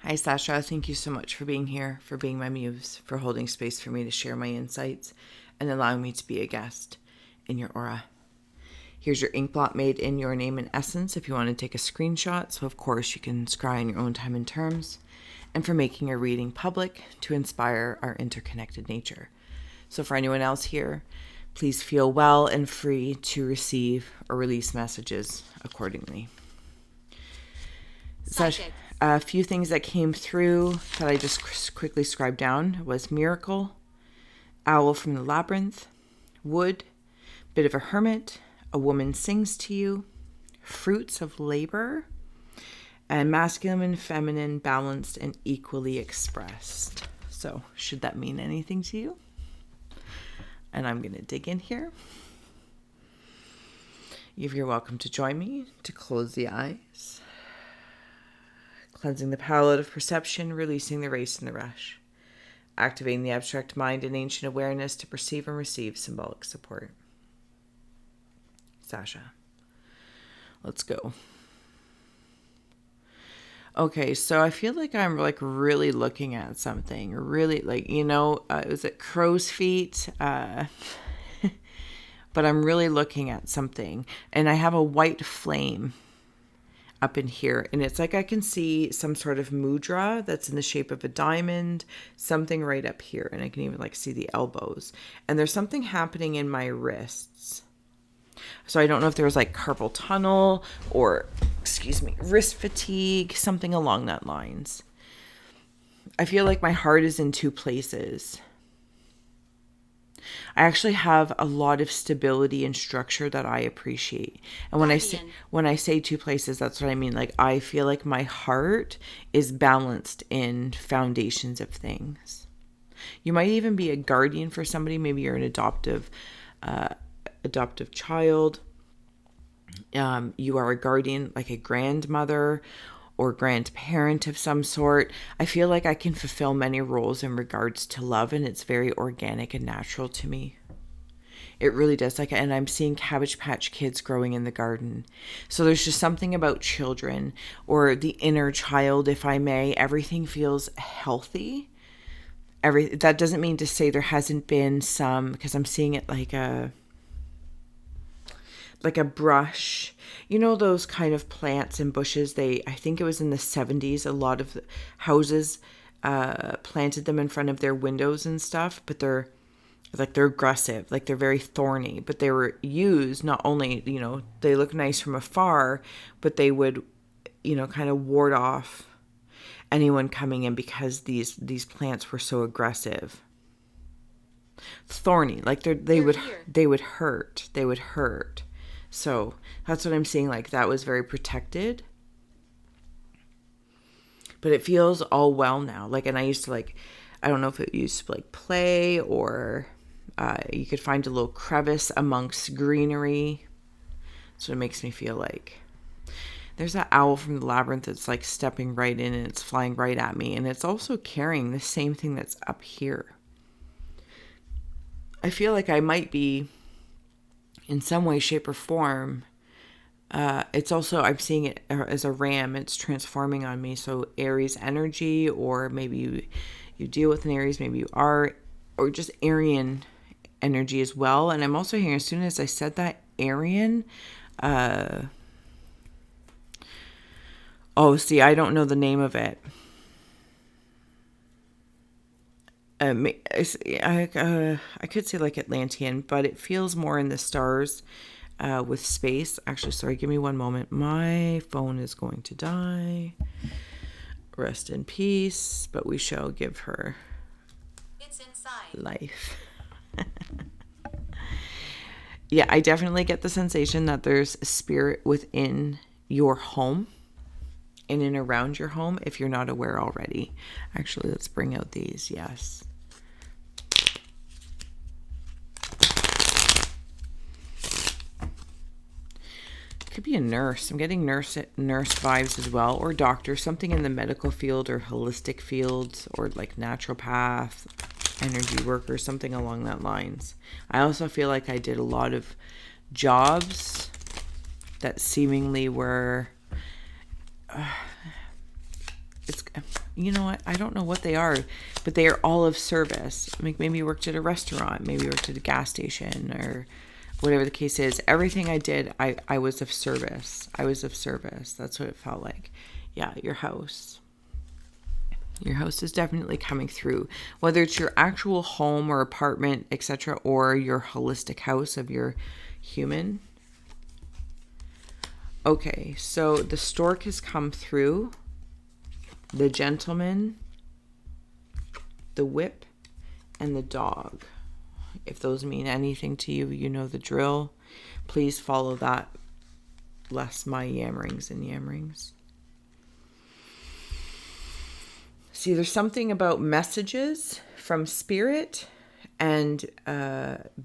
Hi, Sasha. Thank you so much for being here, for being my muse, for holding space for me to share my insights, and allowing me to be a guest in your aura. Here's your Inkblot made in your name and essence if you want to take a screenshot. So, of course, you can scry in your own time and terms. And for making a reading public to inspire our interconnected nature. So, for anyone else here, please feel well and free to receive or release messages accordingly. Sasha, a few things that came through that I just quickly scribed down was miracle, owl from the labyrinth, wood, bit of a hermit, a woman sings to you, fruits of labor, and masculine and feminine balanced and equally expressed. So should that mean anything to you? And I'm going to dig in here. You're welcome to join me to close the eyes. Cleansing the palette of perception, releasing the race and the rush. Activating the abstract mind and ancient awareness to perceive and receive symbolic support. Sasha. Let's go. Okay, so I feel like I'm really looking at something. Really was it crow's feet? But I'm really looking at something. And I have a white flame up in here, and it's like I can see some sort of mudra that's in the shape of a diamond, something right up here, and I can even see the elbows, and there's something happening in my wrists. So I don't know if there was carpal tunnel or wrist fatigue, something along that lines. I feel like my heart is in two places. I actually have a lot of stability and structure that I appreciate. And when I say two places, that's what I mean. I feel like my heart is balanced in foundations of things. You might even be a guardian for somebody. Maybe you're an adoptive child. You are a guardian, like a grandmother or grandparent of some sort. I feel like I can fulfill many roles in regards to love, and it's very organic and natural to me. It really does. And I'm seeing Cabbage Patch Kids growing in the garden. So there's just something about children or the inner child, if I may. Everything feels healthy. That doesn't mean to say there hasn't been some, because I'm seeing it like a brush, those kind of plants and bushes. I think it was in the 70s, a lot of houses planted them in front of their windows and stuff, but they're aggressive, they're very thorny, but they were used not only, they look nice from afar, but they would, kind of ward off anyone coming in because these plants were so aggressive. Thorny, they would hurt. So that's what I'm seeing. That was very protected. But it feels all well now. And I used to I don't know if it used to play, or you could find a little crevice amongst greenery. So it makes me feel like. There's that owl from the labyrinth that's stepping right in, and it's flying right at me. And it's also carrying the same thing that's up here. I feel like I might be, in some way, shape, or form. It's also, I'm seeing it as a ram. It's transforming on me. So Aries energy, or maybe you deal with an Aries, maybe you are, or just Aryan energy as well. And I'm also hearing, as soon as I said that, Aryan, I don't know the name of it. I could say Atlantean, but it feels more in the stars with space. Actually, sorry, give me one moment. My phone is going to die. Rest in peace, but we shall give her life. Yeah, I definitely get the sensation that there's a spirit within your home, in and around your home, if you're not aware already. Actually, let's bring out these. Yes. Could be a nurse. I'm getting nurse vibes as well, or doctor, something in the medical field or holistic fields, or naturopath, energy worker, something along that lines. I also feel like I did a lot of jobs that seemingly were it's, you know what? I don't know what they are, but they are all of service. Like maybe you worked at a restaurant, maybe you worked at a gas station, or whatever the case is. Everything I did, I was of service. I was of service. That's what it felt like. Yeah, your house. Your house is definitely coming through, whether it's your actual home or apartment, etc., or your holistic house of your human. Okay, so the stork has come through, the gentleman, the whip, and the dog. If those mean anything to you, you know the drill. Please follow that, less my yammerings and yammerings. See, there's something about messages from spirit and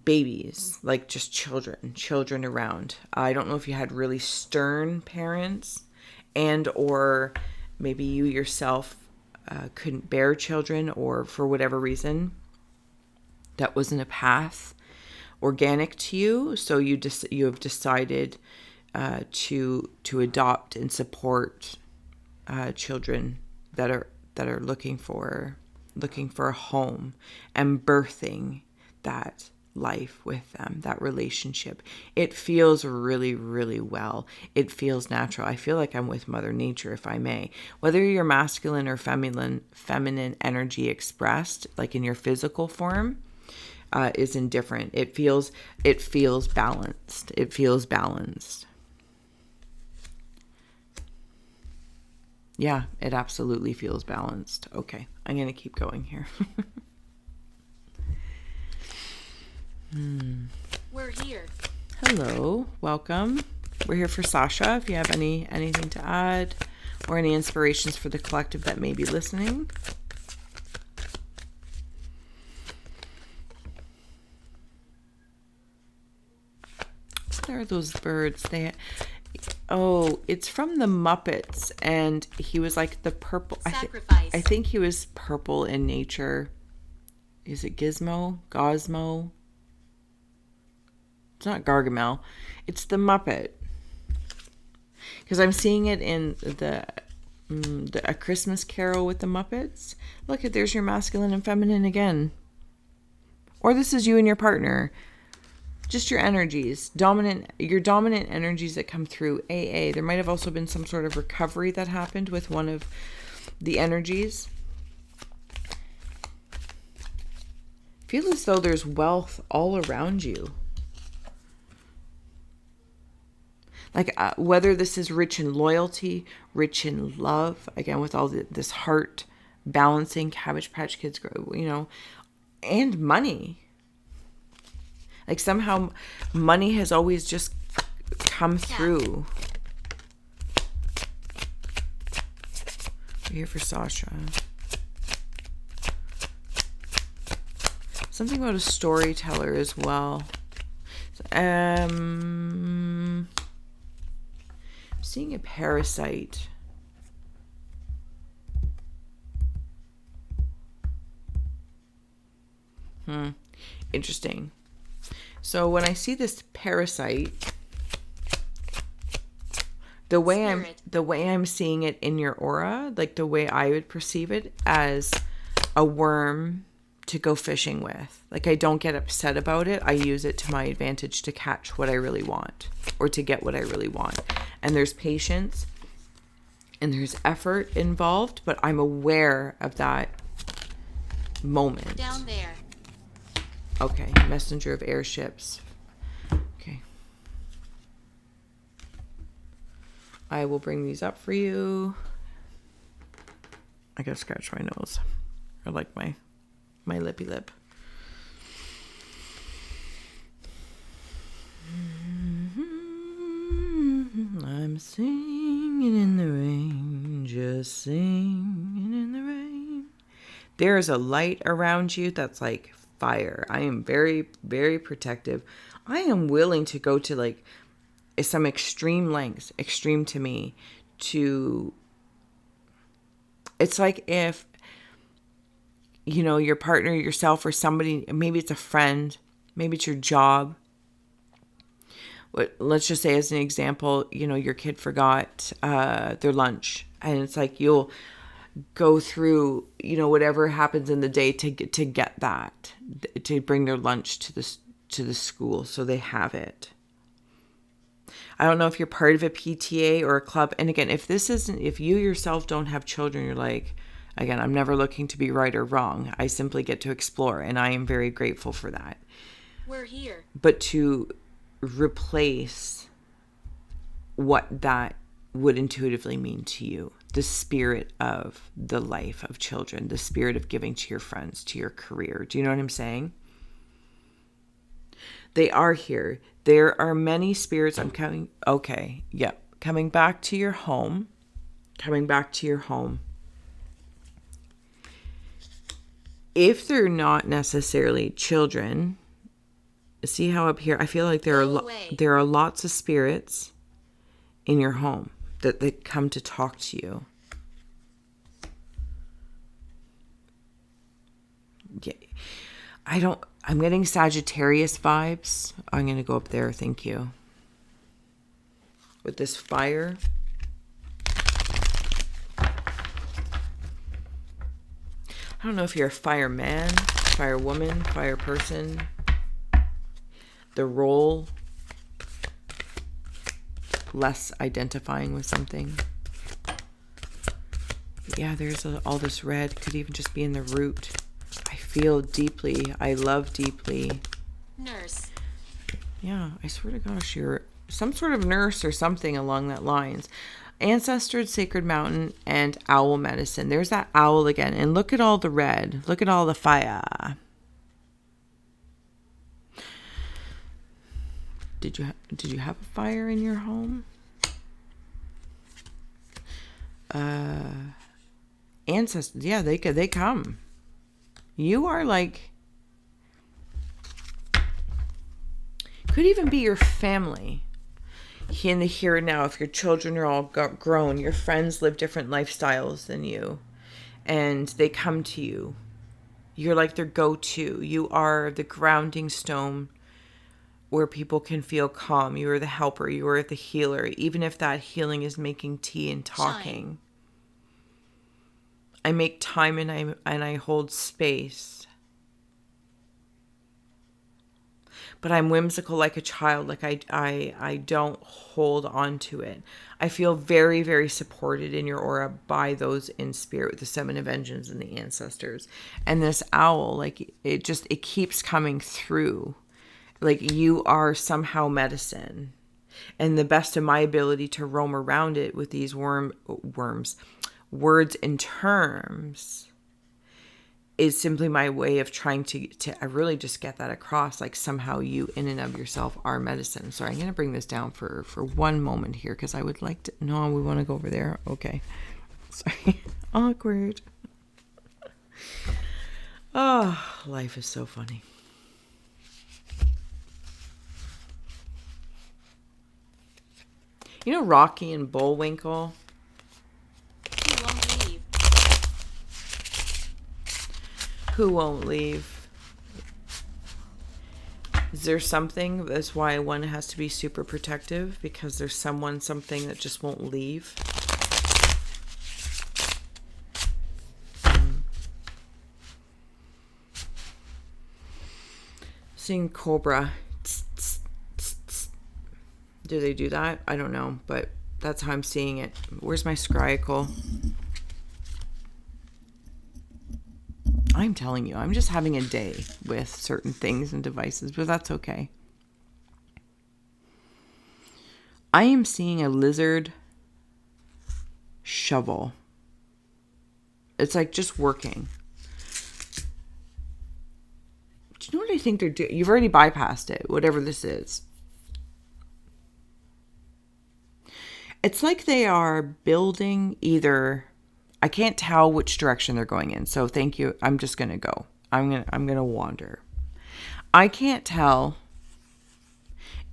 babies, like just children around. I don't know if you had really stern parents, and or maybe you yourself couldn't bear children, or for whatever reason that wasn't a path organic to you, so you have decided to adopt and support children that are looking for a home, and birthing that life with them, that relationship. It feels really, really well. It feels natural. I feel like I'm with Mother Nature, if I may. Whether you're masculine or feminine energy expressed, like in your physical form, is indifferent. It feels balanced. It feels balanced. Yeah, it absolutely feels balanced. Okay, I'm going to keep going here. We're here. Hello, welcome. We're here for Sasha. If you have anything to add or any inspirations for the collective that may be listening. What are those birds? It's from the Muppets, and he was like the purple. Sacrifice. I think he was purple in nature. Is it Gizmo? Gosmo? It's not Gargamel. It's the Muppet. Because I'm seeing it in A Christmas Carol with the Muppets. Look, there's your masculine and feminine again. Or this is you and your partner. Just your energies, your dominant energies that come through AA. There might have also been some sort of recovery that happened with one of the energies. Feel as though there's wealth all around you. Like whether this is rich in loyalty, rich in love, again with all this heart balancing, Cabbage Patch Kids, and money. Like somehow money has always just come through. We're here for Sasha. Something about a storyteller as well. I'm seeing a parasite. Interesting. So when I see this parasite, the way I'm seeing it in your aura, like the way I would perceive it as a worm to go fishing with. Like I don't get upset about it. I use it to my advantage to catch what I really want, or to get what I really want. And there's patience and there's effort involved, but I'm aware of that moment. Down there. Okay, messenger of airships. Okay. I will bring these up for you. I gotta scratch my nose. Or like my lippy lip. I'm singing in the rain, just singing in the rain. There is a light around you that's like fire. I am very, very protective. I am willing to go to like some extreme lengths, extreme to me, to, it's like if, your partner, yourself, or somebody, maybe it's a friend, maybe it's your job. Let's just say as an example, your kid forgot their lunch, and it's like you'll go through, whatever happens in the day to get that, to bring their lunch to the school so they have it. I don't know if you're part of a PTA or a club. And again, if you yourself don't have children, you're like, again, I'm never looking to be right or wrong. I simply get to explore, and I am very grateful for that. We're here. But to replace what that would intuitively mean to you, the spirit of the life of children, the spirit of giving to your friends, to your career. Do you know what I'm saying? They are here. There are many spirits. I'm coming. Okay. Yep. Coming back to your home. Coming back to your home. If they're not necessarily children, see how up here, I feel like there are lots of spirits in your home that come to talk to you. Yeah. I'm getting Sagittarius vibes. I'm going to go up there. Thank you. With this fire. I don't know if you're a fireman, firewoman, fire person. The role. Less identifying with something. Yeah, there's all this red. Could even just be in the root. I feel deeply. I love deeply. Nurse. Yeah, I swear to gosh, you're some sort of nurse or something along that lines. Ancestors, Sacred Mountain, and owl medicine. There's that owl again. And look at all the red. Look at all the fire. Did you have a fire in your home? Ancestors, yeah, they come. You are like, could even be your family in the here and now. If your children are all grown, your friends live different lifestyles than you, and they come to you. You're like their go-to. You are the grounding stone where people can feel calm. You are the helper. You are the healer. Even if that healing is making tea and talking. Shine. I make time and I hold space. But I'm whimsical like a child. Like I don't hold on to it. I feel very, very supported in your aura by those in spirit, with the Seven of Engines and the ancestors. And this owl, like it keeps coming through. Like you are somehow medicine. And the best of my ability to roam around it with these words and terms is simply my way of trying to I really just get that across. Like somehow you in and of yourself are medicine. Sorry, I'm going to bring this down for one moment here because I would like to. No, we want to go over there. Okay. Sorry. Awkward. Oh, life is so funny. You know Rocky and Bullwinkle? Who won't leave? Who won't leave? Is there something? That's why one has to be super protective, because there's something that just won't leave. Seeing Cobra. Do they do that? I don't know, but that's how I'm seeing it. Where's my Scrying? I'm telling you, I'm just having a day with certain things and devices, but that's okay. I am seeing a lizard shovel. It's like just working. Do you know what I think they're doing? You've already bypassed it, whatever this is. It's like they are building either, I can't tell which direction they're going in. So thank you. I'm just going to go. I'm going to wander. I can't tell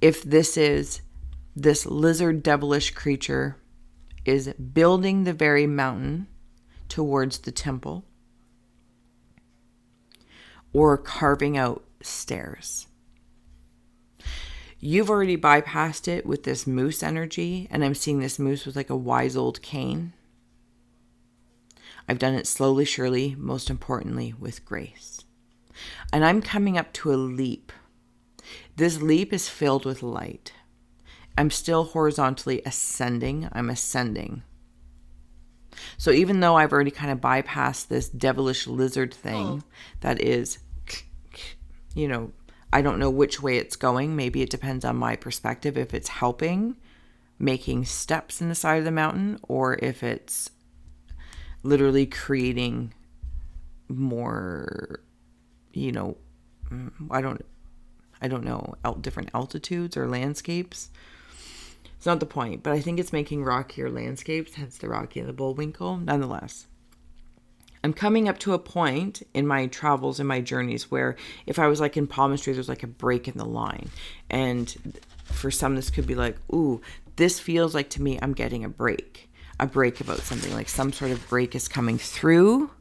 if this lizard devilish creature is building the very mountain towards the temple or carving out stairs. You've already bypassed it with this moose energy, and I'm seeing this moose with like a wise old cane. I've done it slowly, surely, most importantly, with grace. And I'm coming up to a leap. This leap is filled with light. I'm still horizontally ascending. I'm ascending. So even though I've already kind of bypassed this devilish lizard thing that is, I don't know which way it's going. Maybe it depends on my perspective, if it's helping making steps in the side of the mountain, or if it's literally creating more, I don't know, different altitudes or landscapes. It's not the point, but I think it's making rockier landscapes, hence the Rocky and the Bullwinkle. Nonetheless, I'm coming up to a point in my travels and my journeys where if I was like in palmistry, there's like a break in the line. And for some, this could be like, ooh, this feels like to me I'm getting a break about something, like some sort of break is coming through,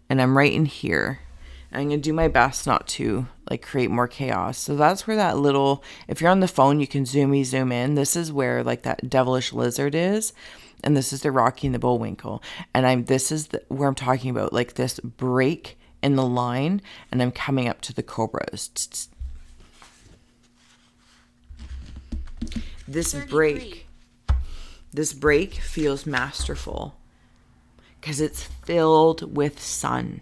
and I'm right in here. I'm going to do my best not to like create more chaos. So that's where that little, if you're on the phone, you can zoom in. This is where like that devilish lizard is. And this is the Rocky and the Bullwinkle. And this is where I'm talking about like this break in the line. And I'm coming up to the cobras. This 33. break feels masterful because it's filled with sun.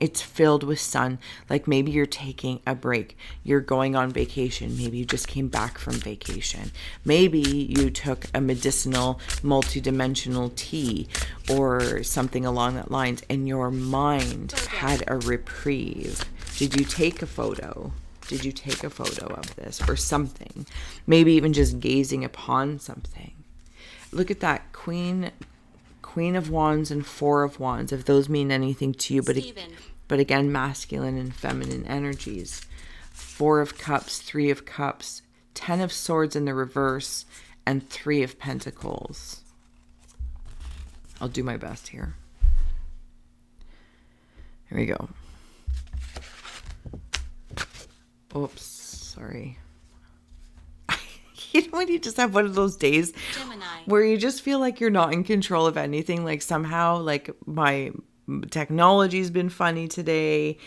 It's filled with sun. Like maybe you're taking a break. You're going on vacation. Maybe you just came back from vacation. Maybe you took a medicinal, multidimensional tea or something along that lines, and your mind had a reprieve. Did you take a photo? Did you take a photo of this or something? Maybe even just gazing upon something. Look at that Queen of Wands and Four of Wands, if those mean anything to you, but again, masculine and feminine energies. Four of Cups, Three of Cups, 10 of Swords in the reverse, and 3 of Pentacles. I'll do my best here. Here we go. Oops, sorry. You know when you just have one of those days Gemini. where you just feel like you're not in control of anything, like somehow like my technology's been funny today,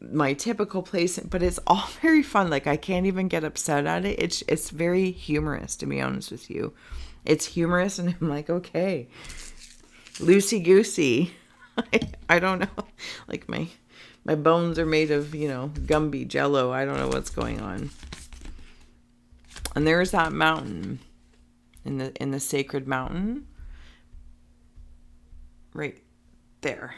my typical place, but it's all very fun. Like I can't even get upset at it. It's very humorous, to be honest with you. It's humorous, and I'm like, okay, loosey goosey. I don't know. Like my bones are made of, Gumby Jello. I don't know what's going on. And there's that mountain in the sacred mountain right there.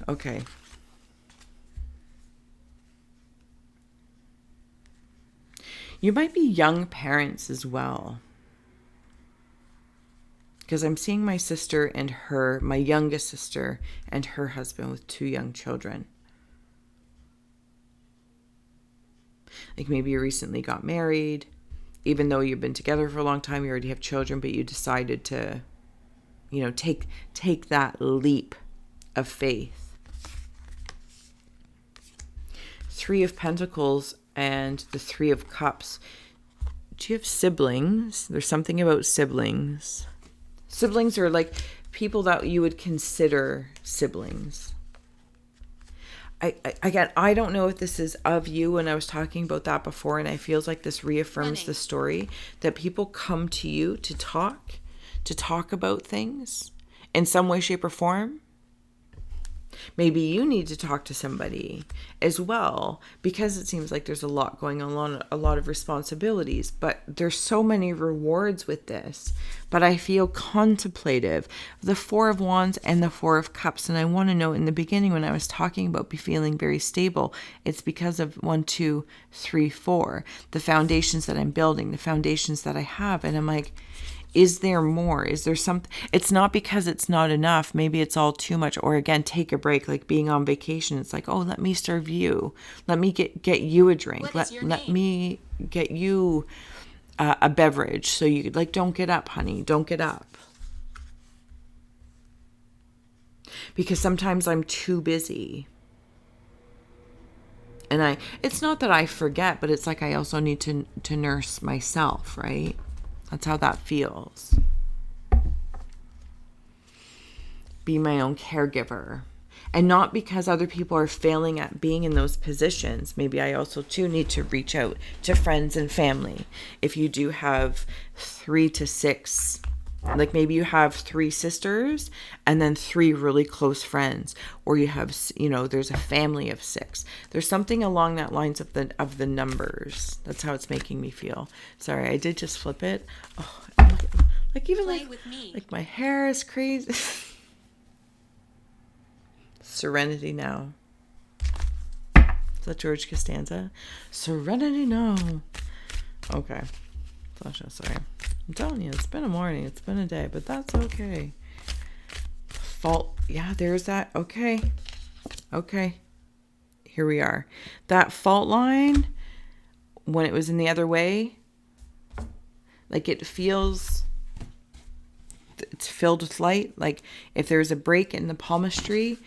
Okay. You might be young parents as well. Because I'm seeing my sister and my youngest sister and her husband with 2 young children. Like maybe you recently got married, even though you've been together for a long time, you already have children, but you decided to, take that leap of faith. 3 of Pentacles and the 3 of Cups. Do you have siblings? There's something about siblings. Siblings are like people that you would consider siblings. I don't know if this is of you, and I was talking about that before, and I feels like this reaffirms the story that people come to you to talk about things in some way, shape, or form. Maybe you need to talk to somebody as well, because it seems like there's a lot going on, a lot of responsibilities, but there's so many rewards with this. But I feel contemplative. The 4 of Wands and the 4 of Cups. And I want to know, in the beginning when I was talking about feeling very stable, it's because of 1, 2, 3, 4. The foundations that I'm building, the foundations that I have. And I'm like, is there more? Is there something? It's not because it's not enough. Maybe it's all too much. Or again, take a break, like being on vacation. It's like, oh, let me serve you. Let me get you a drink. Let me get you a beverage. So you like, don't get up, honey. Don't get up. Because sometimes I'm too busy. And it's not that I forget, but it's like I also need to nurse myself, right? That's how that feels. be my own caregiver. And not because other people are failing at being in those positions. Maybe I also too need to reach out to friends and family. If you do have 3 to 6, like maybe you have 3 sisters and then 3 really close friends, or you have, there's a family of 6. There's something along that lines of the numbers. That's how it's making me feel. Sorry, I did just flip it. Oh, like even Play with me. like my hair is crazy. Serenity now. Is that George Costanza? Serenity now. Okay. Sasha, sorry. I'm telling you, it's been a morning. It's been a day, but that's okay. Fault. Yeah, there's that. Okay. Okay. Here we are. That fault line, when it was in the other way, like it feels... It's filled with light. Like if there's a break in the palmistry...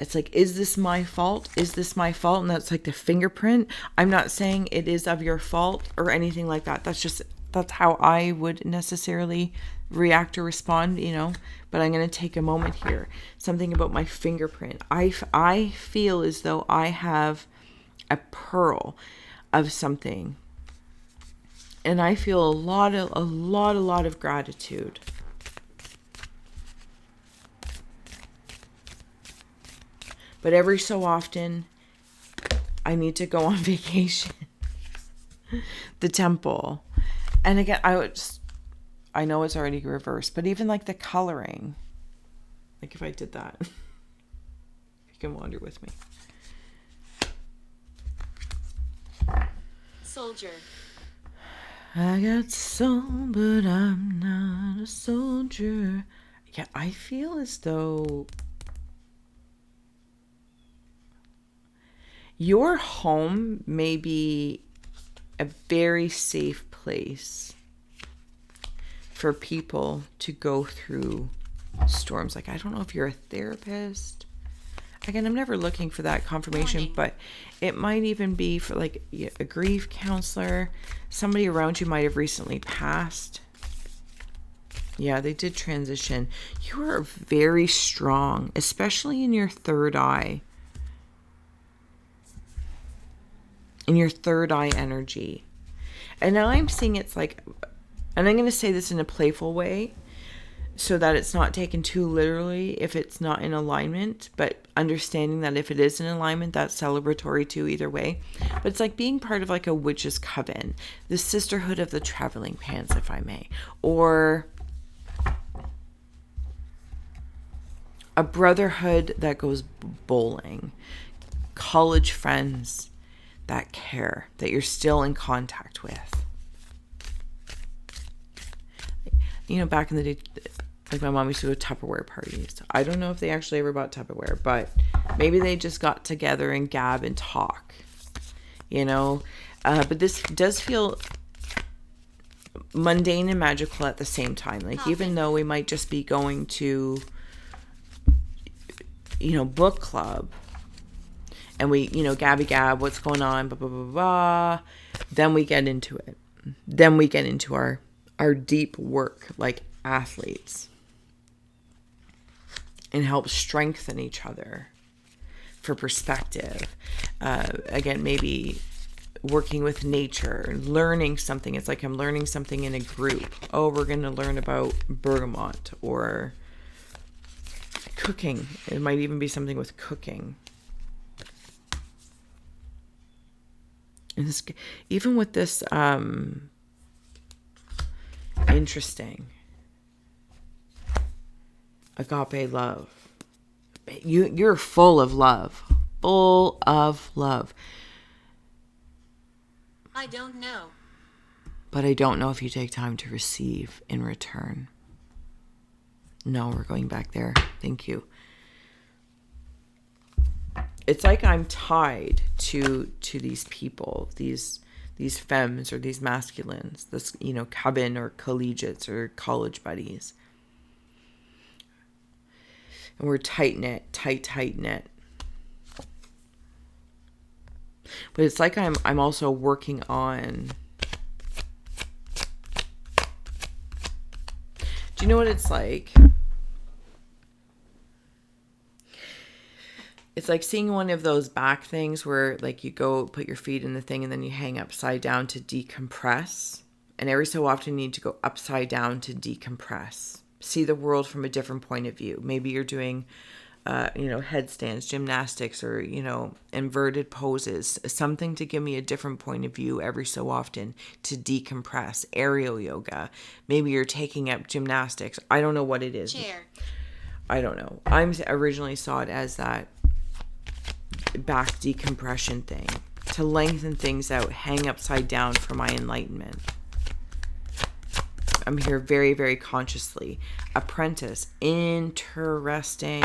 It's like, is this my fault? Is this my fault? And that's like the fingerprint. I'm not saying it is of your fault or anything like that. That's how I would necessarily react or respond, But I'm going to take a moment here. Something about my fingerprint. I feel as though I have a pearl of something. And I feel a lot of gratitude. But every so often, I need to go on vacation. The temple. And again, I know it's already reversed, but even like the coloring. Like if I did that. You can wander with me. Soldier. I got soul, but I'm not a soldier. Yeah, I feel as though... Your home may be a very safe place for people to go through storms. Like, I don't know if you're a therapist. Again, I'm never looking for that confirmation, Warning. but it might even be for like a grief counselor. Somebody around you might have recently passed. Yeah, they did transition. You are very strong, especially in your third eye. In your third eye energy. And now I'm seeing it's like, and I'm going to say this in a playful way so that it's not taken too literally if it's not in alignment, but understanding that if it is in alignment, that's celebratory too, either way. But it's like being part of like a witch's coven, the sisterhood of the traveling pants, if I may, or a brotherhood that goes bowling, college friends that care, that you're still in contact with. Back in the day, like my mom used to go to Tupperware parties. I don't know if they actually ever bought Tupperware, but maybe they just got together and gab and talk, But this does feel mundane and magical at the same time. Like, even though we might just be going to, book club, and we, gabby gab, what's going on, blah, blah, blah, blah. Then we get into it. Then we get into our deep work like athletes and help strengthen each other for perspective. Again, maybe working with nature, learning something. It's like I'm learning something in a group. Oh, we're going to learn about bergamot or cooking. It might even be something with cooking. And this, even with this, interesting agape love. You're full of love. Full of love. I don't know. But I don't know if you take time to receive in return. No, we're going back there. Thank you. It's like I'm tied to these people, these femmes or these masculines, this, coven or collegiates or college buddies. And we're tight knit. But it's like I'm also working on. Do you know what it's like It's like seeing one of those back things where like you go put your feet in the thing and then you hang upside down to decompress. And every so often you need to go upside down to decompress. See the world from a different point of view. Maybe you're doing, headstands, gymnastics, or, inverted poses. Something to give me a different point of view every so often to decompress. Aerial yoga. Maybe you're taking up gymnastics. I don't know what it is. Chair. I don't know. I originally saw it as that back decompression thing. To lengthen things out, hang upside down for my enlightenment. I'm here very, very consciously. Apprentice. Interesting.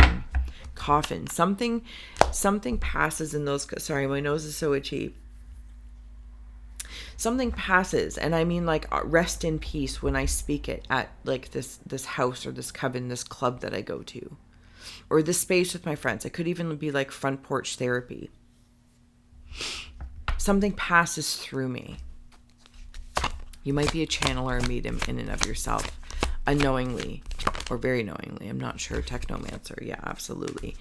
Coffin. Something passes in those. Sorry, my nose is so itchy. Something passes, and I mean like rest in peace when I speak it at like this house or this coven, this club that I go to, or this space with my friends. It could even be like front porch therapy. Something passes through me. You might be a channeler or medium in and of yourself, unknowingly or very knowingly. I'm not sure. Technomancer. Yeah, absolutely.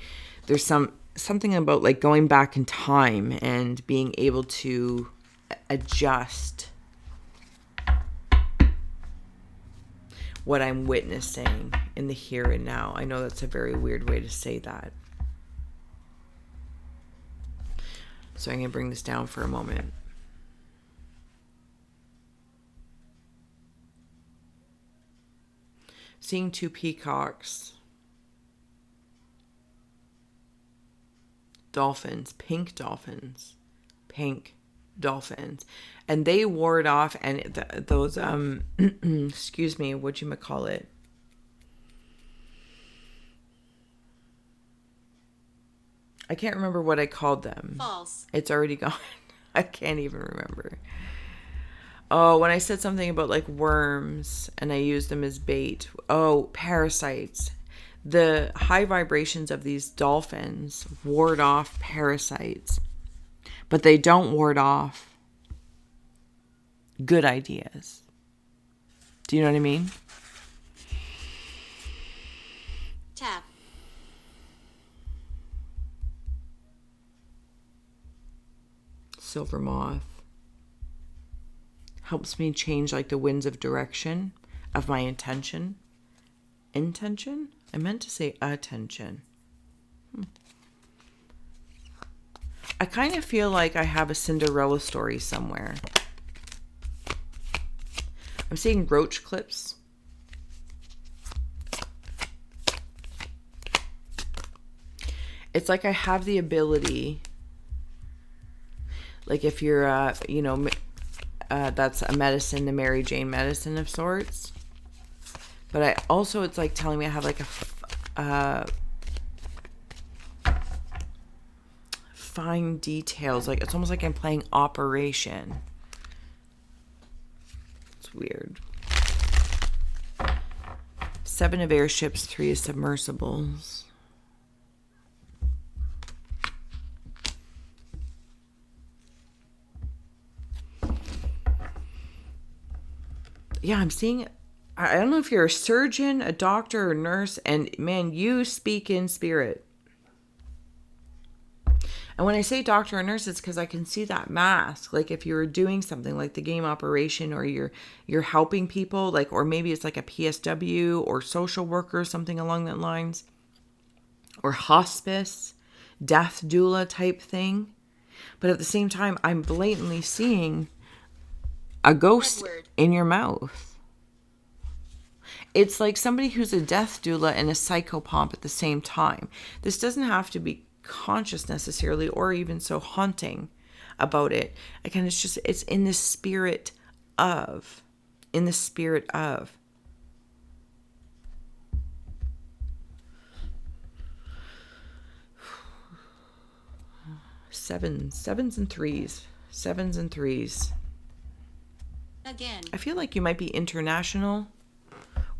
There's something about like going back in time and being able to adjust what I'm witnessing in the here and now. I know that's a very weird way to say that. So I'm going to bring this down for a moment. Seeing two peacocks. Dolphins. Pink dolphins. Pink dolphins. And they ward off and those, excuse me, whatchamacallit? I can't remember what I called them. False. It's already gone. I can't even remember. Oh, when I said something about like worms and I used them as bait. Oh, parasites. The high vibrations of these dolphins ward off parasites, but they don't ward off good ideas. Do you know what I mean? Tap. Silver moth. Helps me change like the winds of direction of my intention. Intention? I meant to say attention. I kind of feel like I have a Cinderella story somewhere. I'm seeing roach clips. It's like I have the ability, like if you're, that's a medicine, the Mary Jane medicine of sorts. But I also, it's like telling me I have like a fine details. Like it's almost like I'm playing Operation. It's weird. 7 of airships, 3 of submersibles. Yeah, I'm seeing, I don't know if you're a surgeon, a doctor, or a nurse, and man, you speak in spirit. And when I say doctor or nurse, it's because I can see that mask. Like if you're doing something like the game Operation, or you're helping people, like, or maybe it's like a PSW or social worker, something along that lines, or hospice, death doula type thing. But at the same time, I'm blatantly seeing a ghost Edward. in your mouth. It's like somebody who's a death doula and a psychopomp at the same time. This doesn't have to be conscious necessarily, or even so haunting about it. Again, it's in the spirit of. In the spirit of. Sevens and threes. Sevens and threes. Again. I feel like you might be international,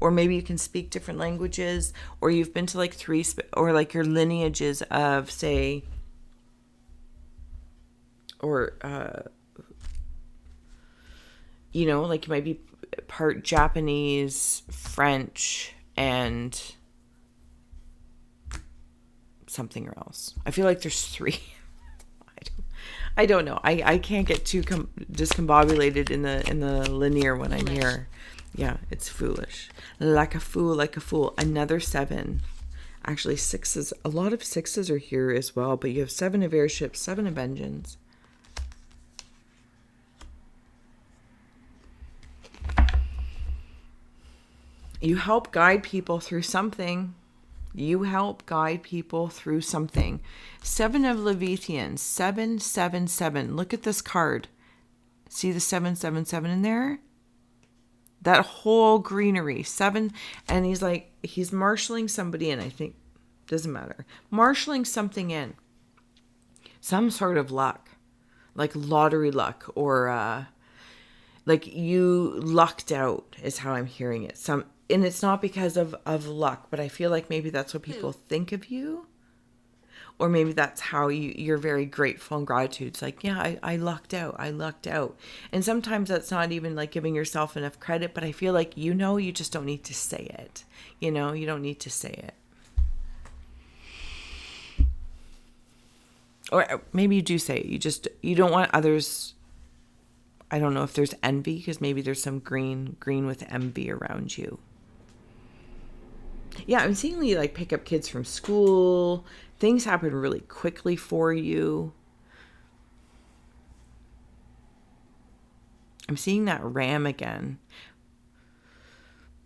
or maybe you can speak different languages, or you've been to like 3, or like your lineages of, say, or, like you might be part Japanese, French, and something else. I feel like there's three. I don't know. I can't get too discombobulated in the linear when I'm here. Yeah, it's foolish. Like a fool, like a fool. Another 7. Actually, 6s. A lot of 6s are here as well, but you have 7 of airships, 7 of engines. You help guide people through something. You help guide people through something. 7 of Leviathan. 777. Look at this card. See the 777 in there? That whole greenery. 7. And he's marshalling somebody in, I think. Doesn't matter. Marshalling something in. Some sort of luck. Like lottery luck. Or like you lucked out is how I'm hearing it. And it's not because of luck, but I feel like maybe that's what people think of you. Or maybe that's how you're very grateful and gratitude. It's like, yeah, I lucked out. I lucked out. And sometimes that's not even like giving yourself enough credit, but I feel like, you just don't need to say it. You don't need to say it. Or maybe you do say it. You don't want others. I don't know if there's envy, because maybe there's some green with envy around you. Yeah, I'm seeing you like pick up kids from school. Things happen really quickly for you. I'm seeing that ram again.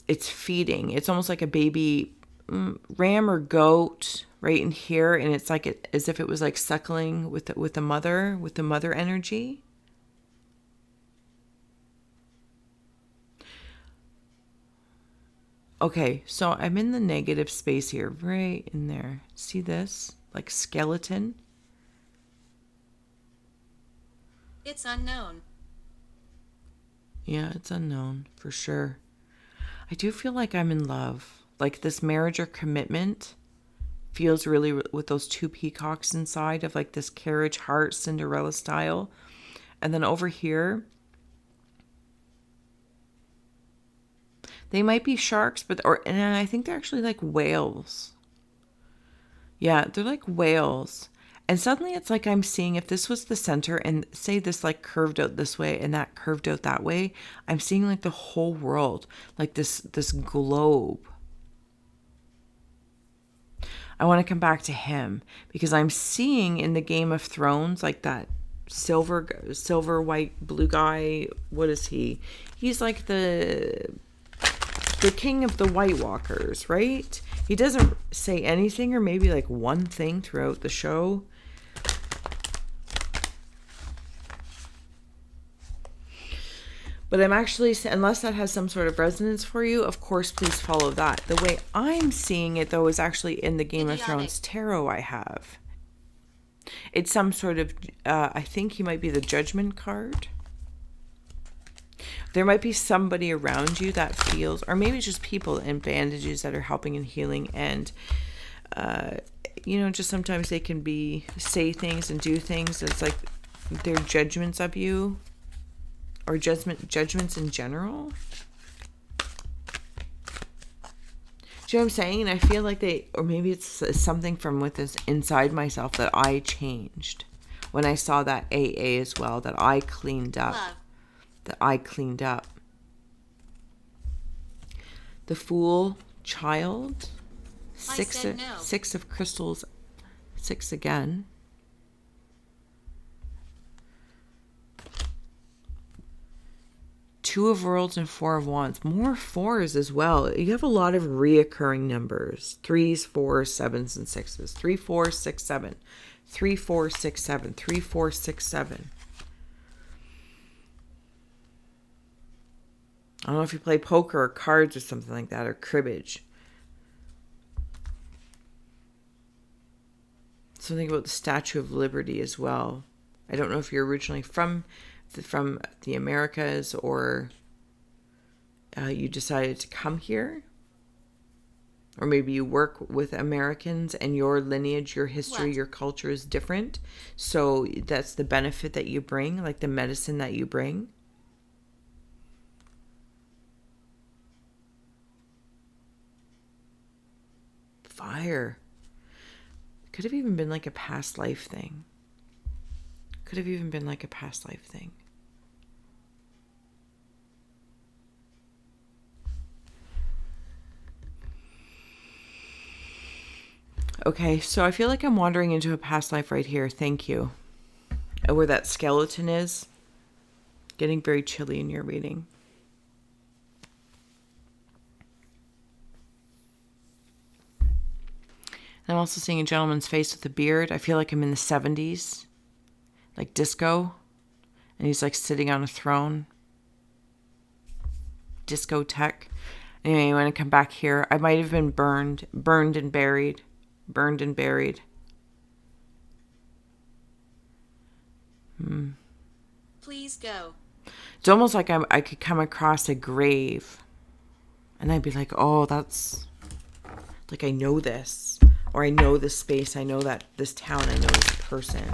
It's feeding. It's almost like a baby ram or goat right in here, and it's like as if it was like suckling with the mother energy. Okay, so I'm in the negative space here, right in there. See this? Like skeleton. It's unknown. Yeah, it's unknown for sure. I do feel like I'm in love. Like this marriage or commitment feels really with those 2 peacocks inside of like this carriage heart Cinderella style. And then over here, they might be sharks, and I think they're actually like whales. Yeah, they're like whales. And suddenly it's like I'm seeing, if this was the center and say this like curved out this way and that curved out that way, I'm seeing like the whole world, like this globe. I want to come back to him because I'm seeing in the Game of Thrones like that silver white blue guy. What is he? He's like the king of the White Walkers, right? He doesn't say anything, or maybe like one thing throughout the show. But I'm actually, unless that has some sort of resonance for you, of course, please follow that. The way I'm seeing it, though, is actually in the Game of Thrones tarot I have. It's some sort of, I think he might be the Judgment card. There might be somebody around you that feels, or maybe it's just people in bandages that are helping and healing. And, just sometimes they can say things and do things. It's like they're judgments of you. Or judgments in general. Do you know what I'm saying? And I feel like or maybe it's something from within inside myself that I changed when I saw that AA as well, that I cleaned up. The Fool Child. 6 of crystals. 6 again. Two of Worlds and 4 of Wands. More 4s as well. You have a lot of reoccurring numbers. 3s, 4s, 7s, and 6s. 3, 4, 6, 7. 3, 4, 6, 7. 3, 4, 6, 7. I don't know if you play poker or cards or something like that, or cribbage. Something about the Statue of Liberty as well. I don't know if you're originally from the Americas, or you decided to come here, or maybe you work with Americans and your lineage, your history, your culture is different, so that's the benefit that you bring, like the medicine that you bring. Fire. Could have even been like a past life thing. Could have even been like a past life thing. Okay, so I feel like I'm wandering into a past life right here. Thank you. Where that skeleton is. Getting very chilly in your reading. I'm also seeing a gentleman's face with a beard. I feel like I'm in the 70s. Like disco. And he's like sitting on a throne. Discotheque. Anyway, you want to come back here. I might have been burned and buried. Burned and buried. Please go. It's almost like I could come across a grave. And I'd be like, oh, that's... Like, I know this. Or I know this space. I know that this town. I know this person.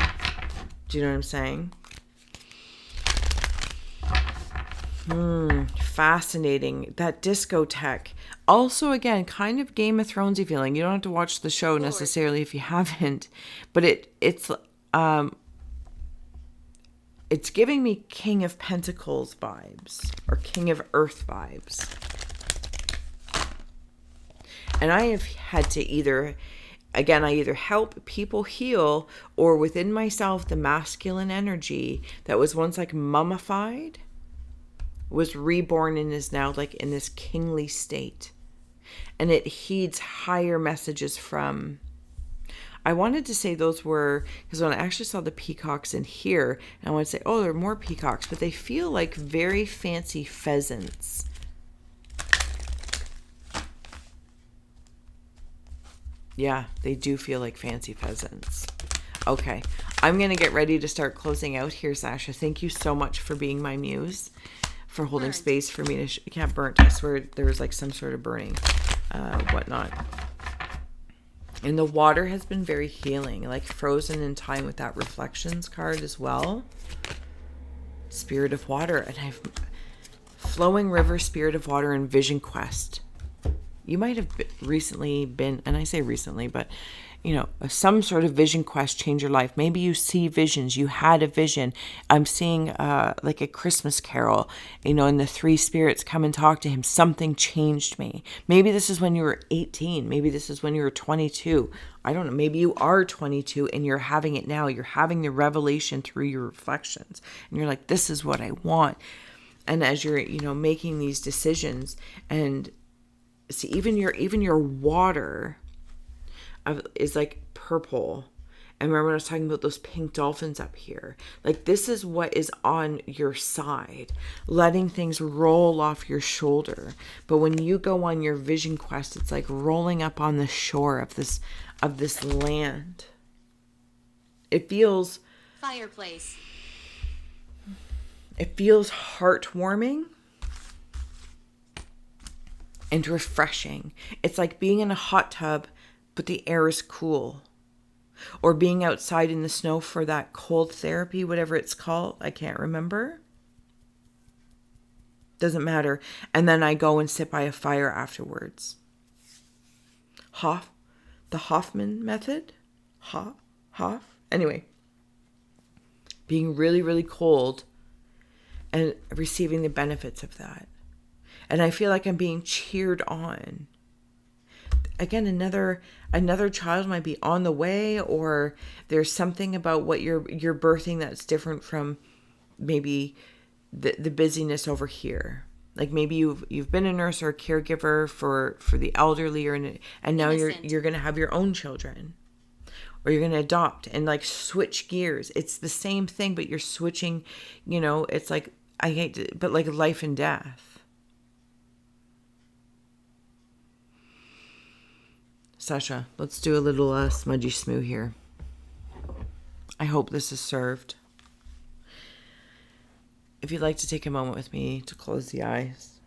Do you know what I'm saying? Fascinating. That discotheque. Also, again, kind of Game of Thronesy feeling. You don't have to watch the show necessarily if you haven't. But it's giving me King of Pentacles vibes. Or King of Earth vibes. And I have had to either help people heal, or within myself, the masculine energy that was once like mummified was reborn and is now like in this kingly state. And it heeds higher messages from... I wanted to say those were, because when I actually saw the peacocks in here, and I want to say, oh, there are more peacocks, but they feel like very fancy pheasants. Yeah, they do feel like fancy pheasants. Okay, I'm going to get ready to start closing out here, Sasha. Thank you so much for being my muse, for holding space for me to... can't burnt. I swear there was like some sort of burning, whatnot. And the water has been very healing, like frozen in time with that reflections card as well. Spirit of water. And I've... Flowing river, spirit of water, and vision quest. You might have recently been, and I say recently, but, you know, some sort of vision quest change your life. Maybe you see visions. You had a vision. I'm seeing like a Christmas carol, you know, and the three spirits come and talk to him. Something changed me. Maybe this is when you were 18. Maybe this is when you were 22. I don't know. Maybe you are 22 and you're having it now. You're having the revelation through your reflections. And you're like, this is what I want. And as you're, you know, making these decisions, and see, even your water is like purple. And remember when I was talking about those pink dolphins up here? Like, this is what is on your side, letting things roll off your shoulder. But when you go on your vision quest, it's like rolling up on the shore of this land. It feels... Fireplace. It feels heartwarming and refreshing. It's like being in a hot tub, but the air is cool. Or being outside in the snow for that cold therapy, whatever it's called. I can't remember. Doesn't matter. And then I go and sit by a fire afterwards. The Hoffman method? Hoff? Anyway. Being really, really cold and receiving the benefits of that. And I feel like I'm being cheered on. Again, another child might be on the way, or there's something about what you're birthing that's different from maybe the busyness over here. Like maybe you've been a nurse or a caregiver for the elderly, and now you're going to have your own children, or you're going to adopt and like switch gears. It's the same thing, but you're switching, you know, it's like, I hate to, but like life and death. Sasha, let's do a little smudgy smoo here. I hope this is served. If you'd like to take a moment with me to close the eyes,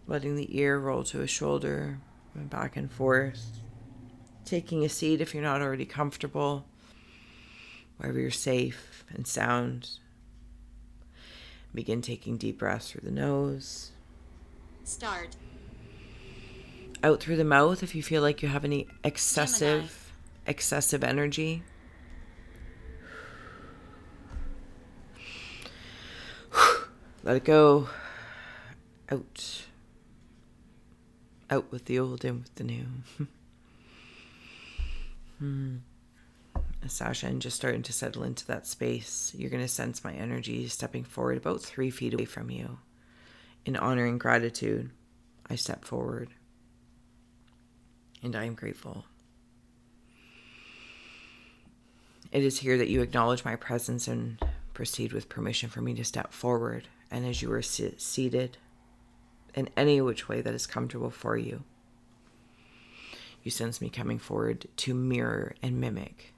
letting the ear roll to a shoulder, and back and forth, taking a seat if you're not already comfortable, wherever you're safe and sound. Begin taking deep breaths through the nose. Start. Out through the mouth if you feel like you have any Gemini. excessive energy. Let it go. Out. Out with the old, in with the new. Sasha, and just starting to settle into that space. You're going to sense my energy stepping forward about 3 feet away from you. In honor and gratitude, I step forward. And I am grateful. It is here that you acknowledge my presence and proceed with permission for me to step forward. And as you are seated in any which way that is comfortable for you, you sense me coming forward to mirror and mimic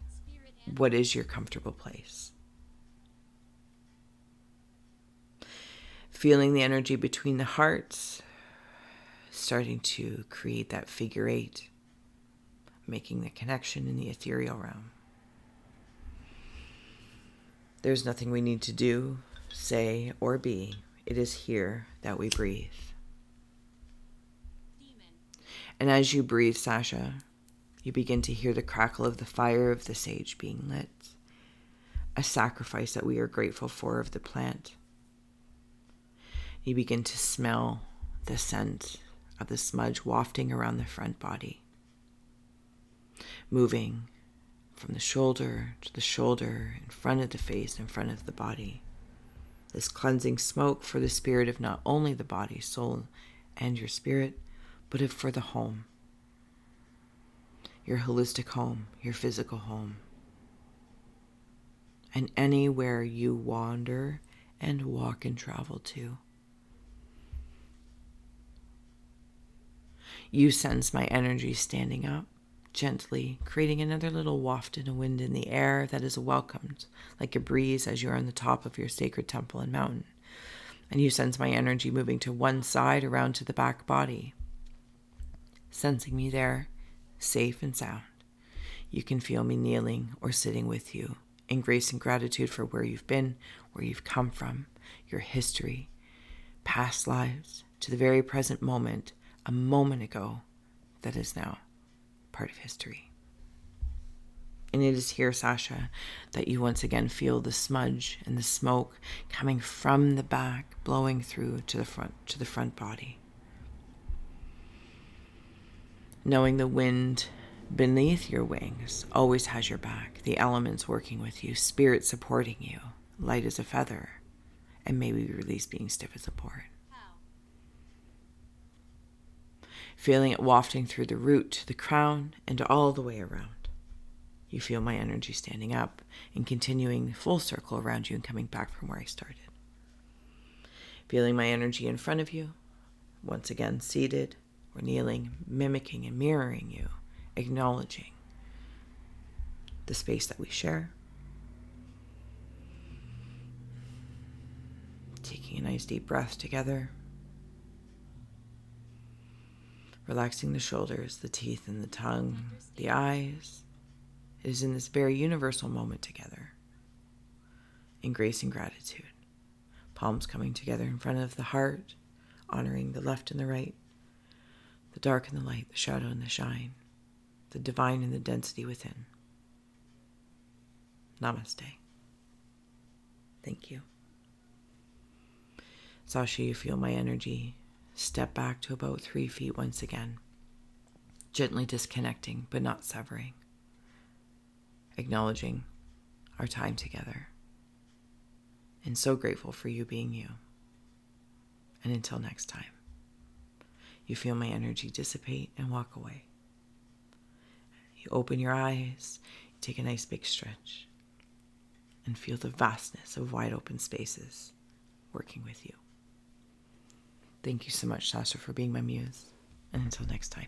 what is your comfortable place. Feeling the energy between the hearts, starting to create that figure 8, making the connection in the ethereal realm. There's nothing we need to do, say, or be. It is here that we breathe. Demon. And as you breathe, Sasha, you begin to hear the crackle of the fire of the sage being lit, a sacrifice that we are grateful for of the plant. You begin to smell the scent of the smudge wafting around the front body, moving from the shoulder to the shoulder, in front of the face, in front of the body. This cleansing smoke for the spirit of not only the body, soul, and your spirit, but for the home. Your holistic home, your physical home. And anywhere you wander and walk and travel to. You sense my energy standing up, gently creating another little waft and a wind in the air that is welcomed like a breeze as you're on the top of your sacred temple and mountain. And you sense my energy moving to one side around to the back body, sensing me there, safe and sound. You can feel me kneeling or sitting with you in grace and gratitude for where you've been, where you've come from, your history, past lives, to the very present moment, a moment ago, that is now part of history. And it is here, Sasha, that you once again feel the smudge and the smoke coming from the back, blowing through to the front body. Knowing the wind beneath your wings always has your back, the elements working with you, spirit supporting you, light as a feather, and maybe release being stiff as a board. Feeling it wafting through the root to the crown and all the way around. You feel my energy standing up and continuing full circle around you and coming back from where I started. Feeling my energy in front of you, once again seated or kneeling, mimicking and mirroring you, acknowledging the space that we share. Taking a nice deep breath together. Relaxing the shoulders, the teeth and the tongue, the eyes. It is in this very universal moment together, in grace and gratitude. Palms coming together in front of the heart, honoring the left and the right, the dark and the light, the shadow and the shine, the divine and the density within. Namaste. Thank you. Sasha, you feel my energy. Step back to about 3 feet once again, gently disconnecting but not severing, acknowledging our time together, and so grateful for you being you. And until next time, you feel my energy dissipate and walk away. You open your eyes, you take a nice big stretch, and feel the vastness of wide open spaces working with you. Thank you so much, Sasha, for being my muse. And until next time.